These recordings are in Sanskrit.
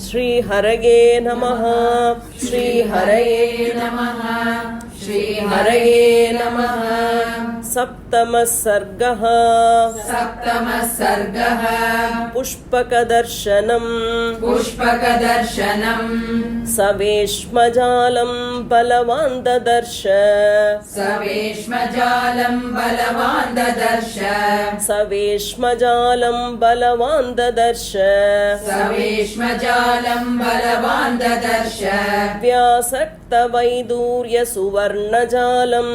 श्रीहरये नमः श्रीहरये नमः श्रीहरये नमः। सप्तमः सर्गः पुष्पकदर्शनम् सवेश्मजालं बलवान् ददर्श सवेश्मजालं बलवान् ददर्श व्यासक्तवैदूर्यसुवर्णजालम्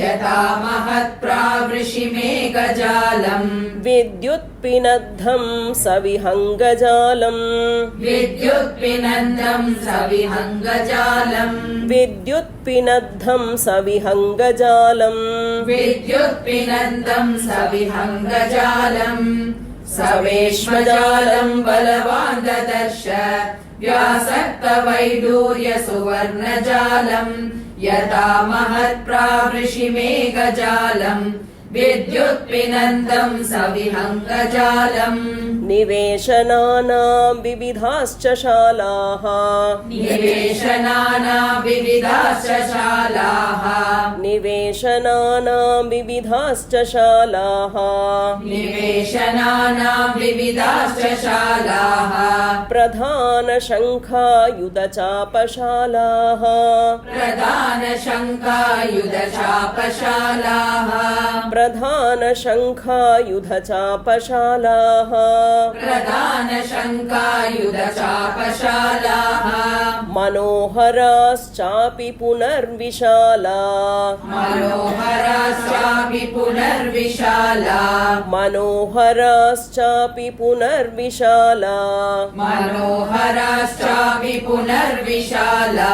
यथा महत्प्रावृषिमेघजालम् विद्युत्पिनद्धं सविहङ्गजालम् सवेश्मजालं बलवान् ददर्श व्यासक्तवैदूर्यसुवर्णजालम् यथा महत्प्रावृषिमेघजालम् विद्युत्पिनन्दं सविहङ्गजालम् निवेशनानां विविधाश्च शालाः प्रधानशङ्खायुधचापशालाः मनोहराश्चापि पुनर्विशाला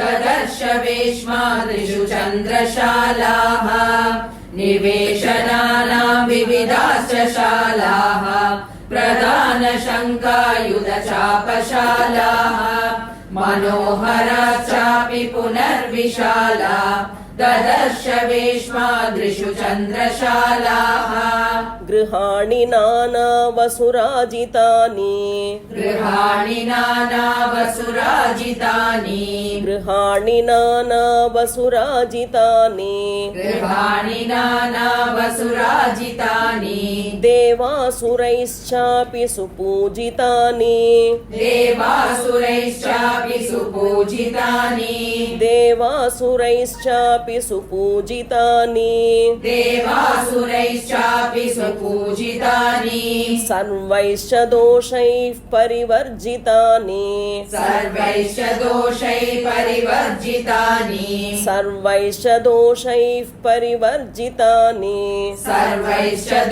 ददर्श वेश्मादृशु चन्द्रशालाः निवेशनानां विविधाश्च शालाः प्रधानशङ्कायुधचापशालाः मनोहराश्चापि पुनर्विशाला ददर्श वेश्मादृशु चन्द्रशालाः गृहाणि नानावसुराजितानि देवासुरैश्चापि सुपूजितानि सर्वैश्च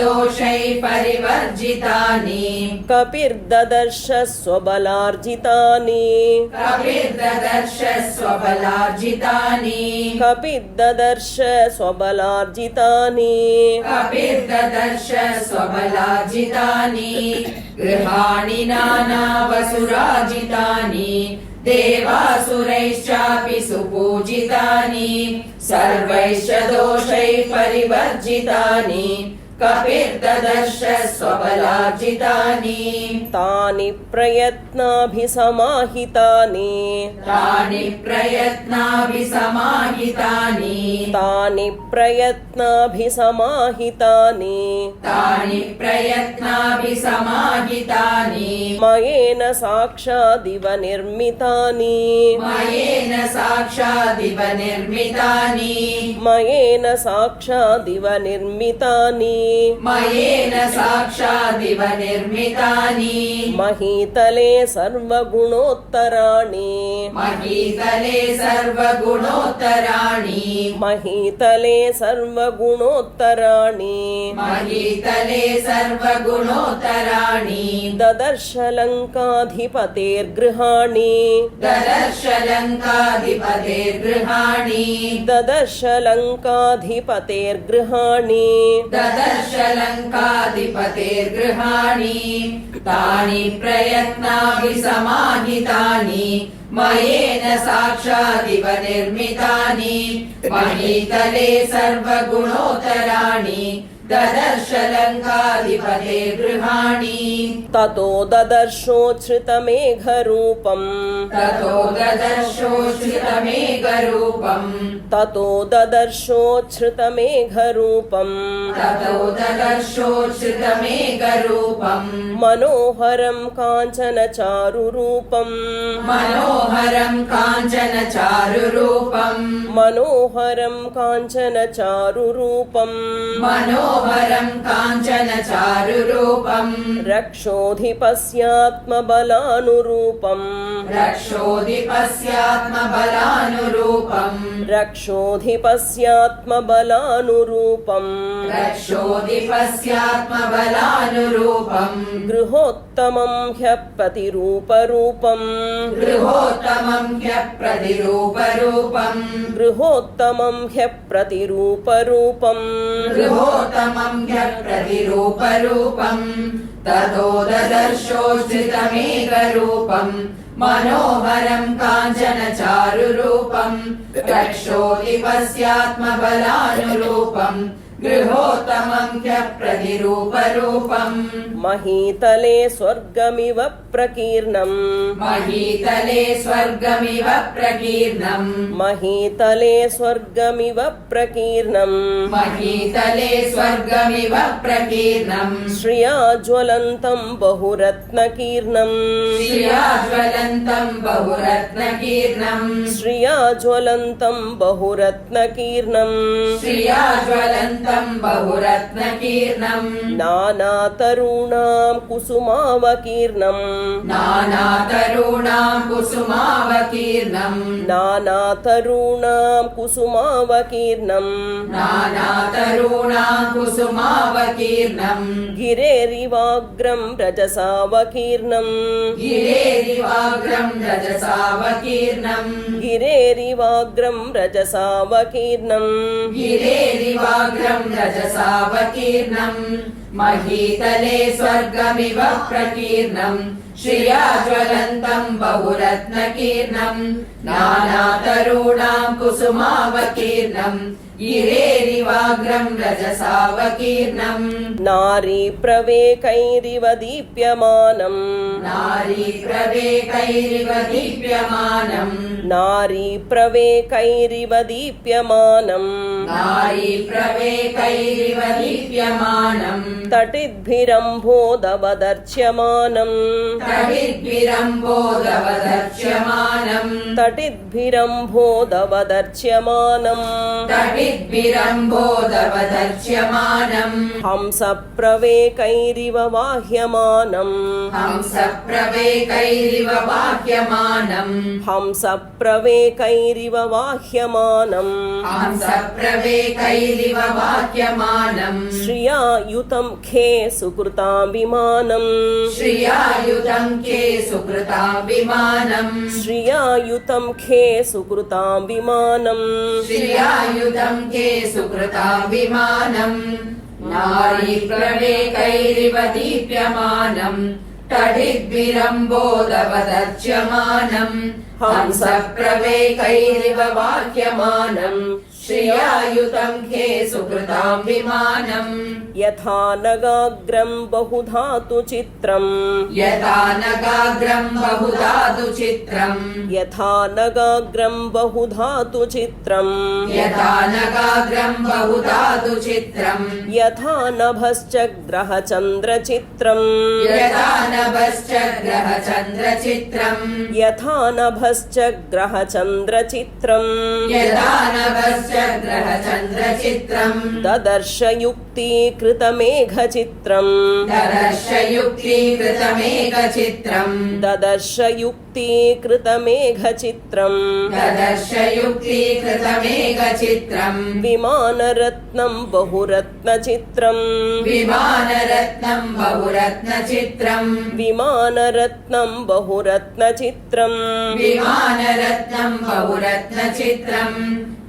दोषैः परिवर्जितानि कपिर्ददर्श स्वबलार्जितानि गृहाणि नानावसुराजितानि देवासुरैश्चापि सुपूजितानि सर्वैश्च दोषैः परिवर्जितानि कपिर्ददर्श स्वबलार्जितानि तानि प्रयत्नाभिसमाहितानि मयेन साक्षादिव निर्मितानि मयेन साक्षादिव निर्मितानि महीतले सर्वगुणोत्तराणि महीतले सर्वगुणोत्तराणि महीतले सर्वगुणोत्तराणि महीतले सर्वगुणोत्तराणि ददर्श लङ्काधिपतेर्गृहाणि ददर्श लङ्काधिपतेर्गृहाणि ददर्श लङ्काधिपतेर्गृहाणि ददर्श लङ्काधिपतेर्गृहाणि तानि प्रयत्नाभिसमाहितानि मयेन साक्षादिव निर्मितानि महीतले सर्वगुणोत्तराणि ददर्श लङ्काधिपतेर्गृहाणि ततो ददर्शोच्छ्रितमेघरूपम् ततो ददर्शोच्छ्रितमेघरूपम् ततो ददर्शोच्छ्रितमेघरूपम् ततो ददर्शोच्छ्रितमेघरूपम् मनोहरं काञ्चनचारुरूपम् मनोहरं काञ्चनचारुरूपम् मनोहरं काञ्चनचारुरूपम् मनोहरं काञ्चनचारुरूपम् रक्षोधिपस्यात्मबलानुरूपम् रक्षोधिपस्यात्मबलानुरूपम् रक्षोधिपस्यात्मबलानुरूपम् रक्षोधिपस्यात्मबलानुरूपम् गृहोत्तमं ह्यप्रतिरूपरूपम् गृहोत्तमं ह्यप्रतिरूपरूपम् गृहोत्तमं ह्यप्रतिरूपरूपम् गृहोत्तमं ह्यप्रतिरूपरूपम् ततो ददर्शोच्छ्रितमेघरूपम् मनोहरं काञ्चनचारुरूपम् रक्षोधिपस्यात्मबलानुरूपम् गृहोत्तमं ह्यप्रतिरूपरूपम् महीतले स्वर्गमिव प्रकीर्णम् महीतले स्वर्गमिव प्रकीर्णम् महीतले स्वर्गमिव प्रकीर्णम् महीतले स्वर्गमिव प्रकीर्णम् श्रिया ज्वलन्तं बहुरत्नकीर्णम् श्रिया ज्वलन्तं बहुरत्नकीर्णम् श्रिया ज्वलन्तं बहुरत्नकीर्णम् श्रिया ज्वलन्तं बहुरत्नकीर्णम् नानातरूणां कुसुमावकीर्णम् नानातरूणां कुसुमावकीर्णम् नानातरूणां कुसुमावकीर्णम् नानातरूणां कुसुमावकीर्णम् गिरेरिवाग्रं रजसावकीर्णम् गिरेरिवाग्रं रजसावकीर्णम् गिरेरिवाग्रं रजसावकीर्णम् गिरेरिवाग्रं रजसावकीर्णम् महीतले स्वर्गमिव प्रकीर्णम् श्रिया ज्वलन्तं बहुरत्नकीर्णम् नानातरूणां कुसुमावकीर्णम् गिरेरिवाग्रं रजसावकीर्णम् नारी प्रवेकैरिव दीप्यमानम् नारी प्रवेकैरिव दीप्यमानम् नारी प्रवेकैरिव दीप्यमानम् नारी प्रवेकैरिव दीप्यमानम् तटिद्भिरम्भोदवदर्च्यमानम् तटिद्भिरम्भोदवदर्च्यमानम् तटिद्भिरम्भोदवदर्च्यमानम् तटिद्भिरम्भोदवदर्च्यमानम् हंसप्रवेकैरिव वाह्यमानम् हंसप्रवेकैरिव वाह्यमानम् हंसप्रवेकैरिव वाह्यमानम् हंसप्रवेकैरिव वाह्यमानम् श्रियायुतं खे सुकृतां विमानम् श्रियायुतं के सुकृतां विमानम् श्रियायुतं खे सुकृतां विमानम् श्रियायुतं के सुकृतां विमानम् नारी प्रवेकैरिव दीप्यमानम् तटिद्भिरम्भोदवदर्च्यमानम् हंसप्रवेकैरिव वाह्यमानम् श्रियायुतं खे सुकृतां विमानम् यथा नगाग्रं बहुधातु चित्रम् यथा नगाग्रं बहुधातु चित्रम् यथा नगाग्रं बहुधातु चित्रम् यथा नगाग्रं बहुधातु चित्रम् यथा नभश्च ग्रहचन्द्रचित्रम् यथा नभश्च ग्रहचन्द्रचित्रम् यथा नभश्च ग्रहचन्द्रचित्रम् यथा नभश्च ग्रहचन्द्रचित्रम् ददर्शयुक् युक्तीकृतमेघचित्रम् ददर्श युक्तीकृतमेकचित्रम् ददर्श युक्तीकृतमेघचित्रम् ददर्श युक्तीकृतमेकचित्रम् विमानरत्नं बहुरत्नचित्रम् विमानरत्नम् बहुरत्नचित्रम् विमानरत्नं बहुरत्नचित्रम् विमानरत्नम् बहुरत्नचित्रम्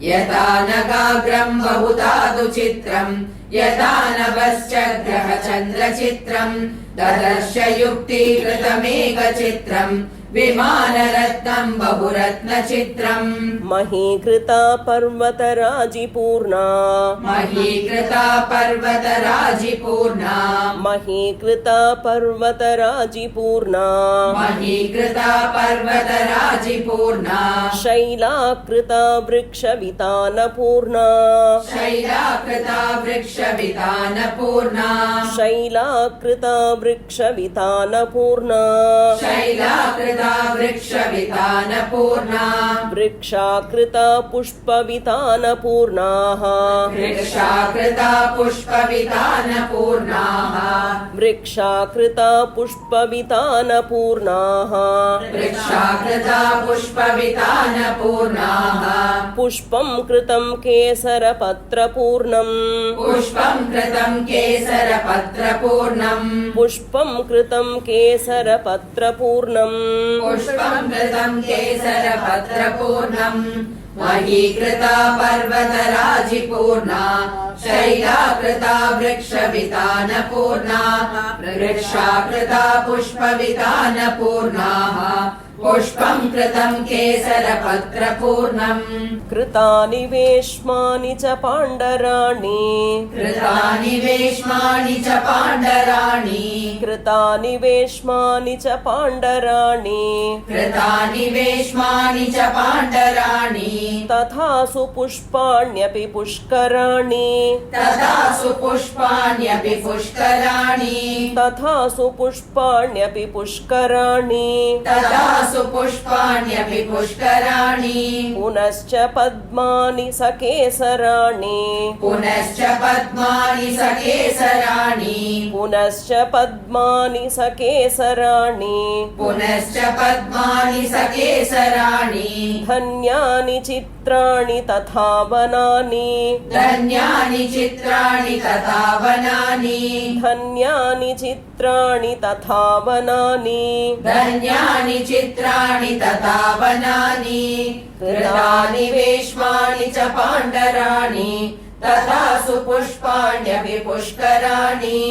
यथा नगाग्रम् बहुधातु चित्रम् यथा नभश्चग्रहचन्द्रचित्रम् ददर्श युक्तीकृतमेकचित्रम् विमानरत्नम् बहुरत्नचित्रम् महीकृता पर्वतराजिपूर्णा महीकृता पर्वतराजिपूर्णा महीकृता पर्वतराजिपूर्णा महीकृता पर्वतराजिपूर्णा शैलाकृता वृक्षवितानपूर्णा शैलाकृता वृक्षवितानपूर्णा शैलाकृता वृक्षवितानपूर्णा शैलाकृता वृक्षवितानपूर्णा वृक्षाकृता पुष्पवितानपूर्णाः वृक्षाकृता पुष्पवितानपूर्णाः वृक्षाकृता पुष्पवितानपूर्णाः वृक्षाकृता पुष्पवितानपूर्णाः पुष्पं कृतं केसरपत्रपूर्णम् पुष्पम् कृतम् केसरपत्रपूर्णम् पुष्पं कृतं केसरपत्रपूर्णम् पुष्पम् कृतम् केसरपत्रपूर्णम् महीकृता पर्वतराजिपूर्णा शैलाकृता वृक्षवितानपूर्णा वृक्षाकृता पुष्पवितानपूर्णाः पुष्पम् कृतम् केसरपत्रपूर्णम् कृतानि वेश्मानि च पाण्डराणि कृतानि वेश्मानि च पाण्डराणि कृतानि वेश्मानि च पाण्डराणि कृतानि वेश्मानि च पाण्डराणि तथा सुपुष्पाण्यपि पुष्कराणि तथा सुपुष्पाण्यपि पुष्कराणि तथा सुपुष्पाण्यपि पुष्कराणि तथा सुपुष्पाण्यपि पुष्कराणि पुनश्च पद्मानि सकेसराणि पुनश्च पद्मानि सकेसराणि पुनश्च पद्मानि सकेसराणि पुनश्च पद्मानि सकेसराणि धन्यानि चित्राणि तथा वनानि धन्यानि चित्राणि तथा वनानि धन्यानि चित्राणि तथा वनानि धन्यानि चित्राणि तथा वनानि कृतानि वेश्मानि च पाण्डराणि तथा सुपुष्पाण्यपि पुष्कराणि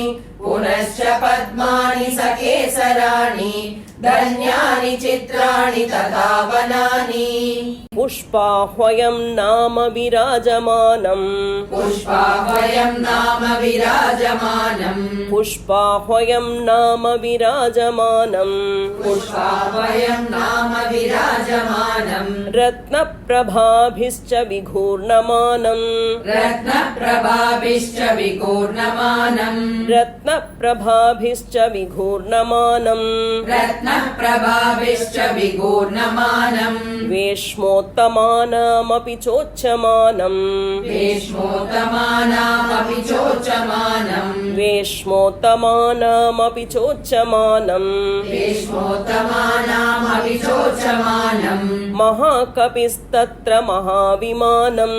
पुनश्च पद्मानि सकेसराणि धन्यानि चित्राणि तथा वनानि पुष्पाह्वयं नाम विराजमानम् पुष्पाह्वयं नाम विराजमानम् पुष्पाह्वयं नाम विराजमानम् पुष्पाह्वयं नाम विराजमानम् रत्नप्रभाभिश्च विघूर्णमानम् रत्नप्रभाभिश्च विघूर्णमानम् रत्नप्रभाभिश्च विघूर्णमानम् रत्नप्रभाभिश्च विघूर्णमानम् वेश्मोत्तमानामपि चोच्यमानम् वेश्मोत्तमानामपि चोच्यमानम् वेश्मोत्तमानामपि चोच्यमानम् वेश्मोत्तमानामपि चोच्यमानम् महाकपिस्तत्र महाविमानम्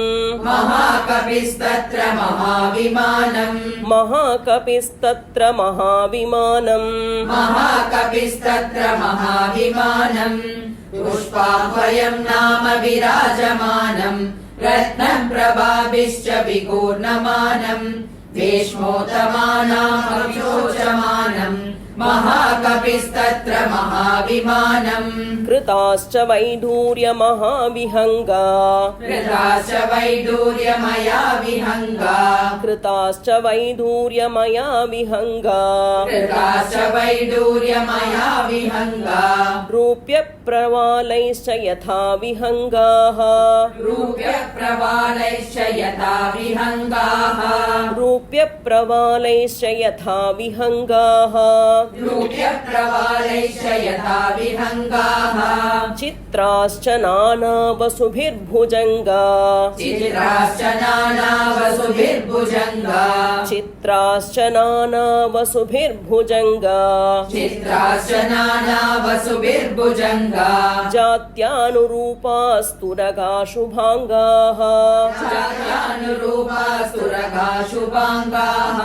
महाकपिस्तत्र महाविमानम् महाकपिस्तत्र महाविमानम् महाकपिस्तत्र महाविमानम् पुष्पाह्वयं नाम विराजमानम् रत्नप्रभाभिश्च विघूर्णमानम् वेश्मोत्तमानामपि चोच्यमानम् महाकपिस्तत्र महाविमानम् कृताश्च वैढूर्यमहाविहङ्गा कृताश्च वैडूर्यमया विहङ्गा कृताश्च वैढूर्यमया विहङ्गा कृताश्च वैडूर्यमया विहङ्गा रूप्य रूप्यप्रवालैश्च यथा विहङ्गाः रूप्यप्रवालैश्च यथा विहङ्गाः रूप्यप्रवालैश्च यथा विहङ्गाः रूप्यप्रवालैश्च यथा विहङ्गाः चित्राश्च नानावसुभिर्भुजङ्गा चित्राश्च नानावसुभिर्भुजङ्गा चित्राश्च नानावसुभिर्भुजङ्गा चित्राश्च नानावसुभिर्भुजङ्गा जात्यानुरूपास्तुरगाशुभाङ्गाः जात्यानुरूपास्तुरगाशुभाङ्गाः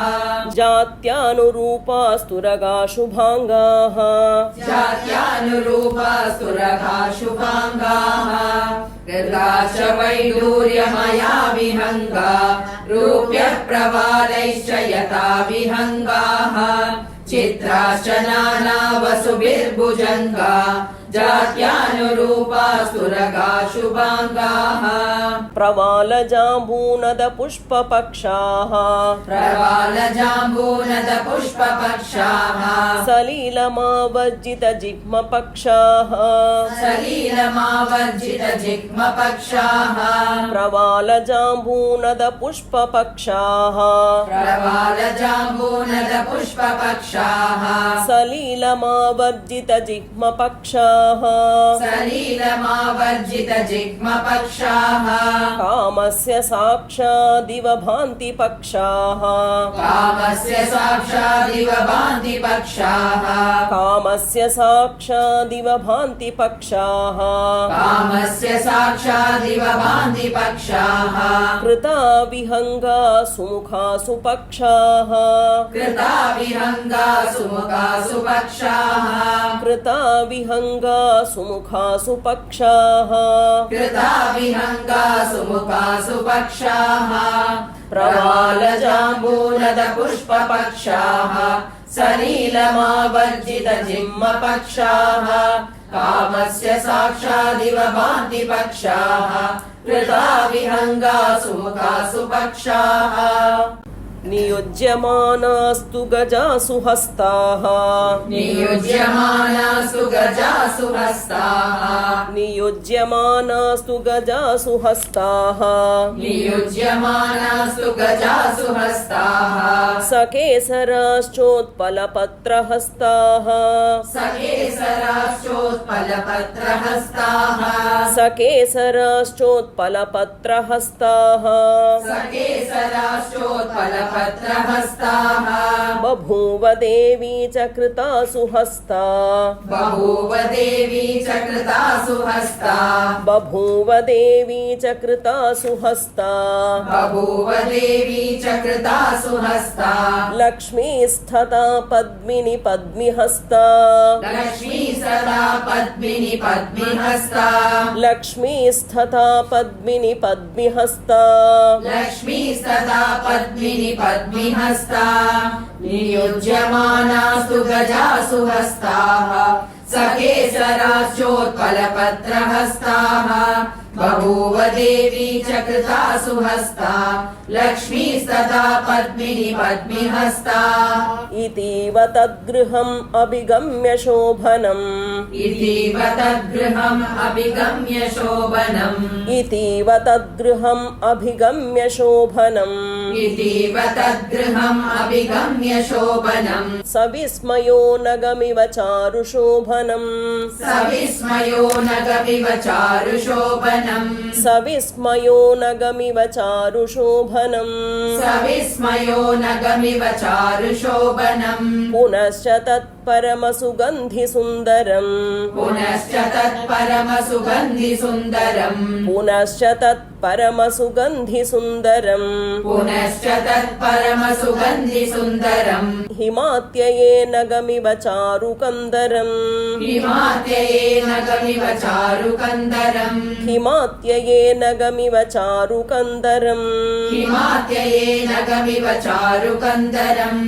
जात्यानुरूपास्तुरगाशुभाङ्गाः जात्यानुरूपास्तुरगाशुभाङ्गाः कृताश्च वैडूर्यमया विहङ्गा रूप्यप्रवालैश्च यथा विहङ्गाः चित्राश्च नानावसुभिर्भुजङ्गा जात्यानुरूपास्तुरगाशुभाङ्गाः प्रवालजाम्बूनदपुष्पपक्षाः प्रवालजाम्बूनदपुष्पपक्षाः सलिलमावर्जितजिह्मपक्षाः सलिलमावर्जितजिह्मपक्षाः प्रवालजाम्बूनदपुष्पपक्षाः प्रवालजाम्बूनदपुष्पपक्षाः सलिलमावर्जितजिह्मपक्षाः सलिलमावर्जितजिह्मपक्षाः कामस्य साक्षादिव भान्ति पक्षाः कामस्य साक्षादिव भान्ति पक्षाः कामस्य साक्षादिव भान्ति पक्षाः कामस्य साक्षादिव भान्ति पक्षाः कृता विहङ्गा सुमुखासु पक्षाः कृता विहङ्गा सुमुखासु पक्षाः कृता विहङ्गा सुमुखासु पक्षाः कृता विहङ्गा सुमुखासु पक्षाः प्रवालजाम्बूनदपुष्पपक्षाः सलिलमावर्जितजिह्मपक्षाः कामस्य साक्षादिव भान्ति पक्षाः कृता विहङ्गा सुमुखासु पक्षाः नियुज्यमानास्तु गजासु हस्ताः नियुज्यमानासु गजासु हस्ताः नियुज्यमानास्तु गजासु हस्ताः नियुज्यमानासु गजासु हस्ताः सकेसराश्चोत्पलपत्रहस्ताः सकेसराश्चोत्पलपत्रहस्ताः सकेसराश्चोत्पलपत्रहस्ताः सकेसराश्चोत्पलपत्रहस्ताः बभूव देवी च कृतासु हस्ता बभूव देवी च कृतासु हस्ता बभूव देवी च कृतासु हस्ता बभूव देवी च कृतासु हस्ता लक्ष्मीस्तथा पद्मिनि पद्मिहस्ता लक्ष्मी सदा पद्मिनि पद्मिहस्ता लक्ष्मीस्तथा पद्मिनि पद्मिहस्ता लक्ष्मी सदा पद्मिनि पद्मिहस्ता नियुज्यमानास्तु गजासु हस्ताः सकेसराश्चोत्पलपत्रहस्ताः बभूव देवी च कृतासु हस्ता लक्ष्मी सदा पद्मिनि पद्मिहस्ता इतीव तद्गृहम् अभिगम्य शोभनम् इतीव तद्गृहम् अभिगम्य शोभनम् इतीव तद्गृहम् अभिगम्य शोभनम् इतीव तद्गृहम् अभिगम्य शोभनम् सविस्मयो नगमिव चारुशोभनम् सविस्मयो नगमिव चारुशोभनम् सविस्मयो नगमिव चारुशोभनम् सविस्मयो नगमिव चारुशोभनम् पुनश्च तत्परमसुगन्धिसुन्दरम् पुनश्च तत्परमसुगन्धिसुन्दरम् पुनश्च तत्परमसुगन्धिसुन्दरम् पुनश्च तत्परमसुगन्धिसुन्दरम् हिमात्यये नगमिव चारुकन्दरम् हिमात्यये नगमिव चारुकन्दरम् हिमात्यये नगमिव चारुकन्दरम् हिमात्यये नगमिव चारुकन्दरम्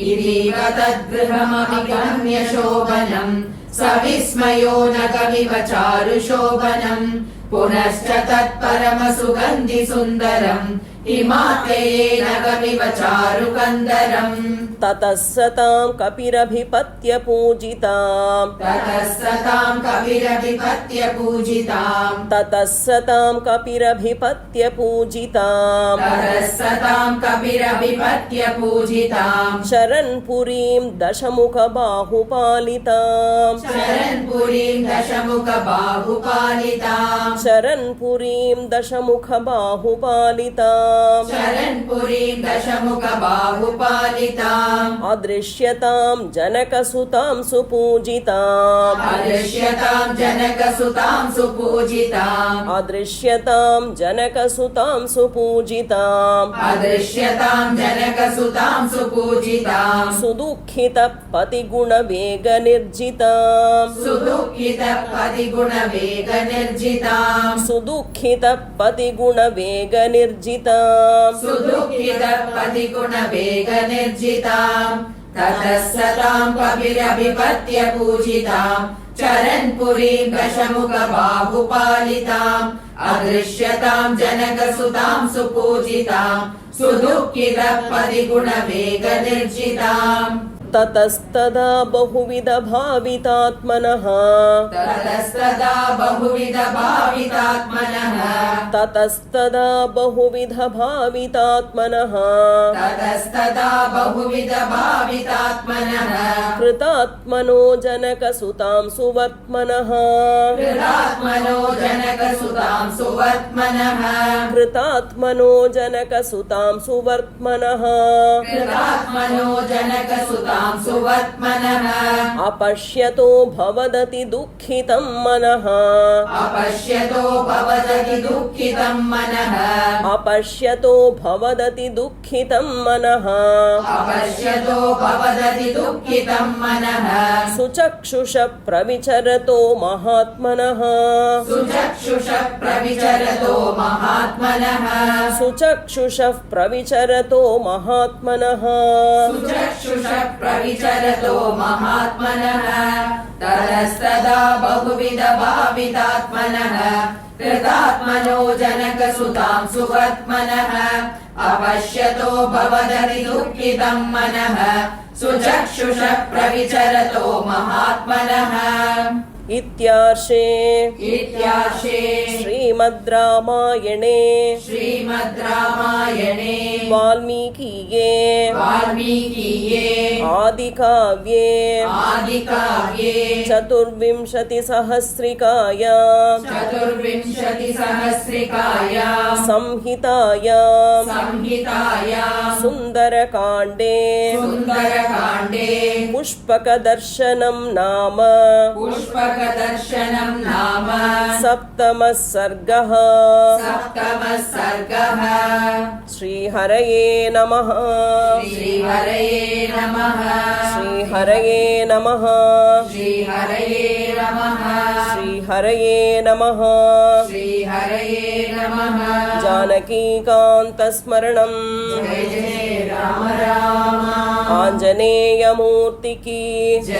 इतीव तद्गृहमभिगम्य शोभनम् सविस्मयो नगमिव चारुशोभनम् पुनश्च तत्परमसुगन्धिसुन्दरम् हिमात्यये नगमिव चारुकन्दरम् ततः सतां कपिरभिपत्य पूजिताम् ततः सतां कविरभिपत्य पूजिताम् ततः सतां कपिरभिपत्य पूजिताम् ततः सतां कविरभिपत्य पूजिताम् शरण्पुरीं दशमुखबाहुपालिताम् शरण्पुरीं दशमुखबाहुपालिताम् शरण्पुरीं दशमुखबाहुपालिताम् शरण्पुरीं दशमुखबाहुपालिताम् अदृश्यतां जनकसुतां सुपूजिताम् अदृश्यतां जनकसुतां सुपूजिताम् अदृश्यतां जनकसुतां सुपूजिताम् अदृश्यतां जनकसुतां सुपूजिताम् सुदुःखितपतिगुणवेगनिर्जिताम् सुदुःखितपतिगुणवेगनिर्जिताम् सुदुःखितपतिगुणवेगनिर्जिताम् सुदुःखितपतिगुणवेगनिर्जिताम् ततः सतां कविरभिपत्य पूजिताम् चरन्पुरीं दशमुखबाहुपालिताम् अदृश्यतां जनकसुतां सुपूजिताम् सुदुःखितपतिगुणवेगनिर्जिताम् ततस्तदा बहुविधभावितात्मनः ततस्तदा बहुविधभावितात्मनः ततस्तदा बहुविधभावितात्मनः ततस्तदा बहुविधभावितात्मनः कृतात्मनो जनकसुतां सुवर्त्मनः कृतात्मनो जनकसुतां सुवर्त्मनः कृतात्मनो जनकसुतां सुवर्त्मनः कृतात्मनो जनकसुतां सुवर्त्मनः अपश्यतो भवदति दुःखितं मनः अपश्यतो भवदति दुःखितं मनः अपश्यतो भवदति दुःखितं मनः अपश्यतो भवदति दुःखितं मनः सुचक्षुष प्रविचरतो महात्मनः सुचक्षुष प्रविचरतो महात्मनः सुचक्षुष प्रविचरतो महात्मनः सुचक्षुष प्रविचरतो महात्मनः ततस्तदा बहुविधभावितात्मनः कृतात्मनो जनकसुतां सुवर्त्मनः अपश्यतो भवदति दुःखितं मनः सुचक्षुष प्रविचरतो महात्मनः इत्यार्षे श्रीमद् रामायणे वाल्मीकिये आदिकाव्ये चतुर्विंशतिसहस्रिकायां संहितायां सुन्दरकाण्डे पुष्पकदर्शनं नाम पुष्पकदर्शनं नाम सप्तमः सर्गः श्रीहरये नमः श्रीहरये नमः श्रीहरये नमः श्रीहरये नमः श्रीहरये नमः श्रीहरये नमः जानकीकान्तस्मरणं जय जय राम राम आञ्जनेयमूर्ति की जय।